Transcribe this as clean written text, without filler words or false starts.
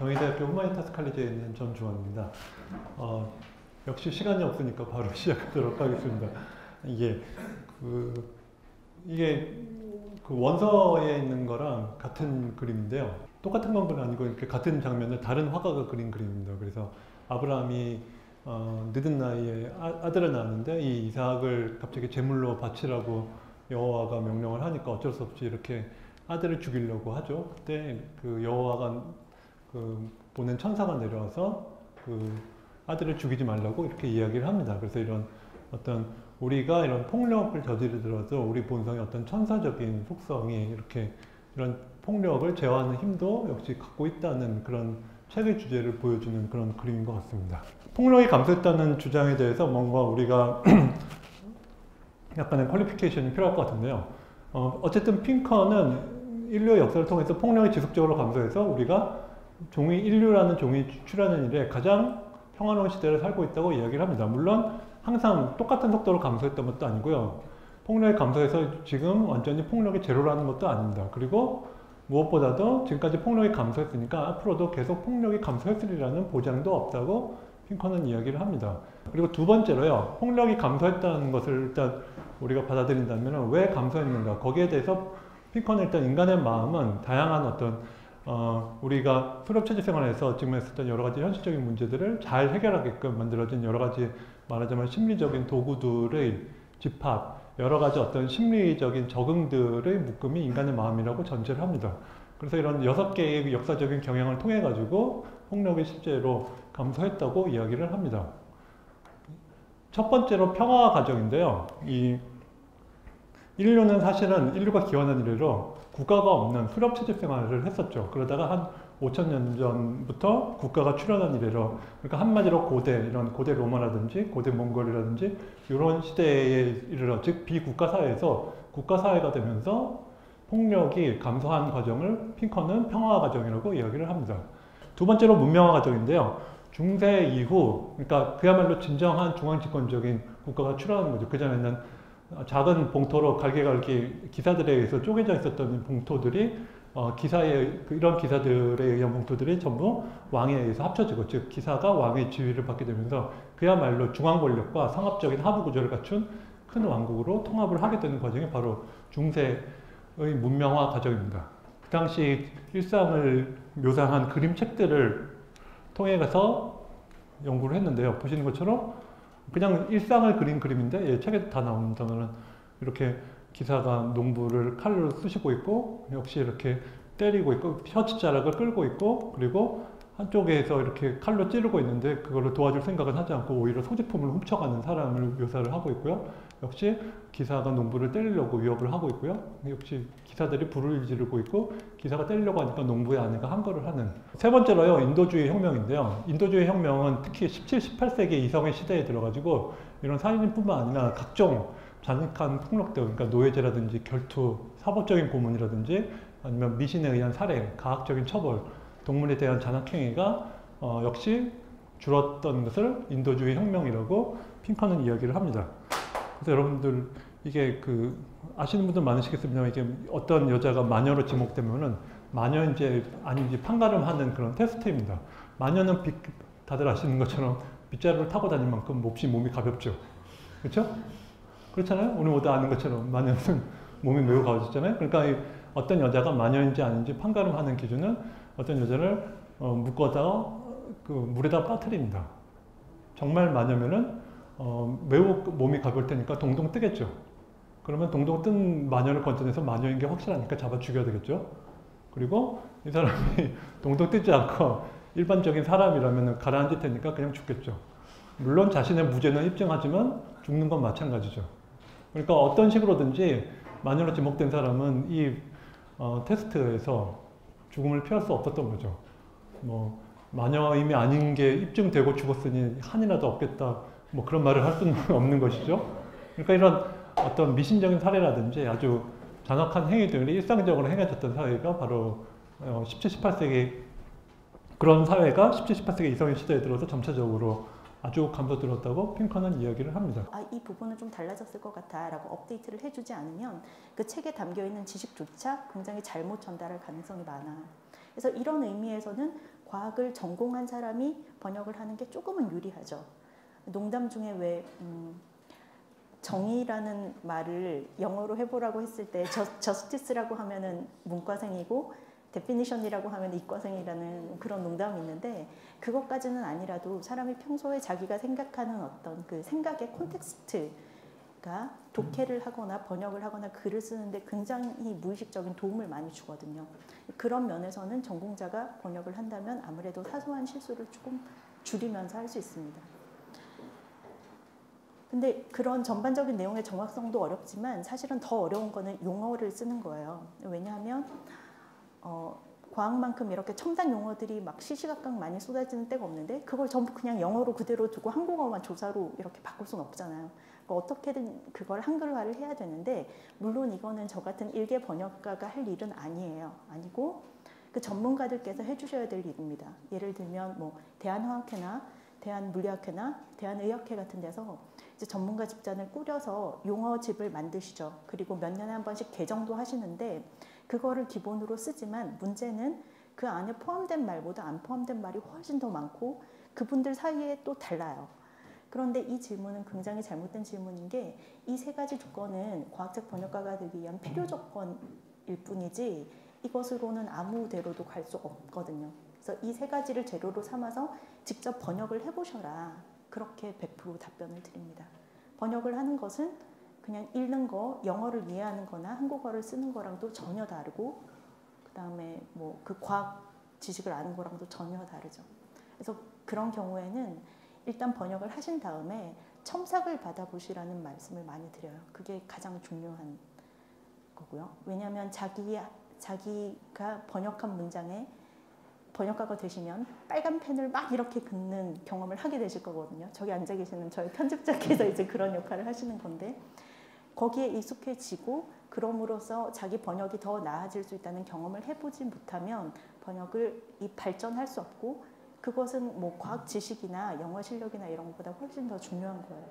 경희대학교 후마니타스 칼리지에 있는 전주원입니다. 역시 시간이 없으니까 바로 시작하도록 하겠습니다. 이게 그 원서에 있는 거랑 같은 그림인데요. 똑같은 건 아니고 이렇게 같은 장면을 다른 화가가 그린 그림입니다. 그래서 아브라함이 늦은 나이에 아들을 낳았는데 이 이삭을 갑자기 제물로 바치라고 여호와가 명령을 하니까 어쩔 수 없이 이렇게 아들을 죽이려고 하죠. 그때 그 여호와가 보낸 천사가 내려와서 그 아들을 죽이지 말라고 이렇게 이야기를 합니다. 그래서 이런 어떤 우리가 이런 폭력을 저지르더라도 우리 본성의 어떤 천사적인 속성이 이렇게 이런 폭력을 제어하는 힘도 역시 갖고 있다는 그런 책의 주제를 보여주는 그런 그림인 것 같습니다. 폭력이 감소했다는 주장에 대해서 뭔가 우리가 약간의 퀄리피케이션이 필요할 것 같은데요. 어쨌든 핑커는 인류의 역사를 통해서 폭력이 지속적으로 감소해서 우리가 인류라는 종이 출현하는 일에 가장 평화로운 시대를 살고 있다고 이야기를 합니다. 물론 항상 똑같은 속도로 감소했던 것도 아니고요. 폭력이 감소해서 지금 완전히 폭력이 제로라는 것도 아닙니다. 그리고 무엇보다도 지금까지 폭력이 감소했으니까 앞으로도 계속 폭력이 감소했으리라는 보장도 없다고 핑커는 이야기를 합니다. 그리고 두 번째로요. 폭력이 감소했다는 것을 일단 우리가 받아들인다면 왜 감소했는가? 거기에 대해서 핑커는 일단 인간의 마음은 다양한 어떤 우리가 수렵체제 생활에서 지금 했었던 여러 가지 현실적인 문제들을 잘 해결하게끔 만들어진 여러 가지 말하자면 심리적인 도구들의 집합, 여러 가지 어떤 심리적인 적응들의 묶음이 인간의 마음이라고 전제를 합니다. 그래서 이런 6개의 역사적인 경향을 통해 가지고 폭력이 실제로 감소했다고 이야기를 합니다. 첫 번째로 평화 과정인데요. 인류는 사실은 인류가 기원한 이래로 국가가 없는 수렵체제 생활을 했었죠. 그러다가 한 5,000년 전부터 국가가 출현한 이래로, 그러니까 한마디로 이런 고대 로마라든지 고대 몽골이라든지 이런 시대에 이르러, 즉 비국가 사회에서 국가 사회가 되면서 폭력이 감소한 과정을 핑커는 평화 과정이라고 이야기를 합니다. 두 번째로 문명화 과정인데요. 중세 이후, 그러니까 그야말로 진정한 중앙집권적인 국가가 출현하는 거죠. 그전에는 작은 봉토로 갈게갈게 기사들에 의해서 쪼개져 있었던 봉토들이 이런 기사들에 의한 봉토들이 전부 왕에 의해서 합쳐지고, 즉 기사가 왕의 지위를 받게 되면서 그야말로 중앙 권력과 상업적인 하부 구조를 갖춘 큰 왕국으로 통합을 하게 되는 과정이 바로 중세의 문명화 과정입니다. 그 당시 일상을 묘사한 그림책들을 통해 가서 연구를 했는데요. 보시는 것처럼 그냥 일상을 그린 그림인데 책에 다 나옵니다만 이렇게 기사가 농부를 칼로 쑤시고 있고 역시 이렇게 때리고 있고 셔츠 자락을 끌고 있고 그리고 한쪽에서 이렇게 칼로 찌르고 있는데 그거를 도와줄 생각은 하지 않고 오히려 소지품을 훔쳐가는 사람을 묘사를 하고 있고요. 역시 기사가 농부를 때리려고 위협을 하고 있고요. 역시 기사들이 불을 지르고 있고 기사가 때리려고 하니까 농부의 아내가 항거를 하는. 세 번째로요. 인도주의 혁명인데요. 인도주의 혁명은 특히 17, 18세기 이성의 시대에 들어가지고 이런 살인뿐만 아니라 각종 잔혹한 폭력들, 그러니까 노예제라든지 결투, 사법적인 고문이라든지 아니면 미신에 의한 살해, 가학적인 처벌, 동물에 대한 잔혹행위가 역시 줄었던 것을 인도주의 혁명이라고 핑커는 이야기를 합니다. 그래서 여러분들 이게 아시는 분들 많으시겠습니다만 이게 어떤 여자가 마녀로 지목되면은 마녀인지 아닌지 판가름하는 그런 테스트입니다. 마녀는 다들 아시는 것처럼 빗자루를 타고 다닐 만큼 몹시 몸이 가볍죠. 그렇죠? 그렇잖아요? 우리 모두 아는 것처럼 마녀는 몸이 매우 가벼워졌잖아요. 그러니까 어떤 여자가 마녀인지 아닌지 판가름하는 기준은 어떤 여자를 묶어다 물에다 빠뜨립니다. 정말 마녀면은 매우 몸이 가벼울 테니까 동동 뜨겠죠. 그러면 동동 뜬 마녀를 건져내서 마녀인 게 확실하니까 잡아 죽여야 되겠죠. 그리고 이 사람이 동동 뜨지 않고 일반적인 사람이라면 가라앉을 테니까 그냥 죽겠죠. 물론 자신의 무죄는 입증하지만 죽는 건 마찬가지죠. 그러니까 어떤 식으로든지 마녀로 지목된 사람은 이 테스트에서 죽음을 피할 수 없었던 거죠. 마녀임이 아닌 게 입증되고 죽었으니 한이라도 없겠다. 그런 말을 할 수는 없는 것이죠. 그러니까 이런 어떤 미신적인 사례라든지 아주 잔혹한 행위들이 일상적으로 행해졌던 사회가 바로 17, 18세기 그런 사회가 17, 18세기 이성의 시대에 들어서 점차적으로 아주 감소들었다고 핑커는 이야기를 합니다. 이 부분은 좀 달라졌을 것 같아 라고 업데이트를 해주지 않으면 그 책에 담겨있는 지식조차 굉장히 잘못 전달할 가능성이 많아. 그래서 이런 의미에서는 과학을 전공한 사람이 번역을 하는 게 조금은 유리하죠. 농담 중에 왜 정의라는 말을 영어로 해보라고 했을 때 justice라고 하면은 문과생이고 definition이라고 하면 이과생이라는 그런 농담이 있는데, 그것까지는 아니라도 사람이 평소에 자기가 생각하는 어떤 그 생각의 콘텍스트가 독해를 하거나 번역을 하거나 글을 쓰는데 굉장히 무의식적인 도움을 많이 주거든요. 그런 면에서는 전공자가 번역을 한다면 아무래도 사소한 실수를 조금 줄이면서 할 수 있습니다. 근데 그런 전반적인 내용의 정확성도 어렵지만 사실은 더 어려운 거는 용어를 쓰는 거예요. 왜냐하면 과학만큼 이렇게 첨단 용어들이 막 시시각각 많이 쏟아지는 때가 없는데 그걸 전부 그냥 영어로 그대로 두고 한국어만 조사로 이렇게 바꿀 수는 없잖아요. 그러니까 어떻게든 그걸 한글화를 해야 되는데, 물론 이거는 저 같은 일개 번역가가 할 일은 아니에요. 아니고 그 전문가들께서 해주셔야 될 일입니다. 예를 들면 뭐 대한화학회나 대한물리학회나 대한의학회 같은 데서 이제 전문가 집단을 꾸려서 용어집을 만드시죠. 그리고 몇 년에 한 번씩 개정도 하시는데 그거를 기본으로 쓰지만 문제는 그 안에 포함된 말보다 안 포함된 말이 훨씬 더 많고 그분들 사이에 또 달라요. 그런데 이 질문은 굉장히 잘못된 질문인 게, 이 세 가지 조건은 과학적 번역가가 되기 위한 필요 조건일 뿐이지 이것으로는 아무데로도 갈 수 없거든요. 그래서 이 세 가지를 재료로 삼아서 직접 번역을 해보셔라, 그렇게 100% 답변을 드립니다. 번역을 하는 것은 그냥 읽는 거, 영어를 이해하는 거나 한국어를 쓰는 거랑도 전혀 다르고, 그 다음에 뭐 그 과학 지식을 아는 거랑도 전혀 다르죠. 그래서 그런 경우에는 일단 번역을 하신 다음에 첨삭을 받아보시라는 말씀을 많이 드려요. 그게 가장 중요한 거고요. 왜냐하면 자기가 번역한 문장에 번역가가 되시면 빨간 펜을 막 이렇게 긋는 경험을 하게 되실 거거든요. 저기 앉아 계시는 저희 편집자께서 이제 그런 역할을 하시는 건데, 거기에 익숙해지고 그럼으로써 자기 번역이 더 나아질 수 있다는 경험을 해보지 못하면 번역을 발전할 수 없고, 그것은 뭐 과학 지식이나 영어 실력이나 이런 것보다 훨씬 더 중요한 거예요.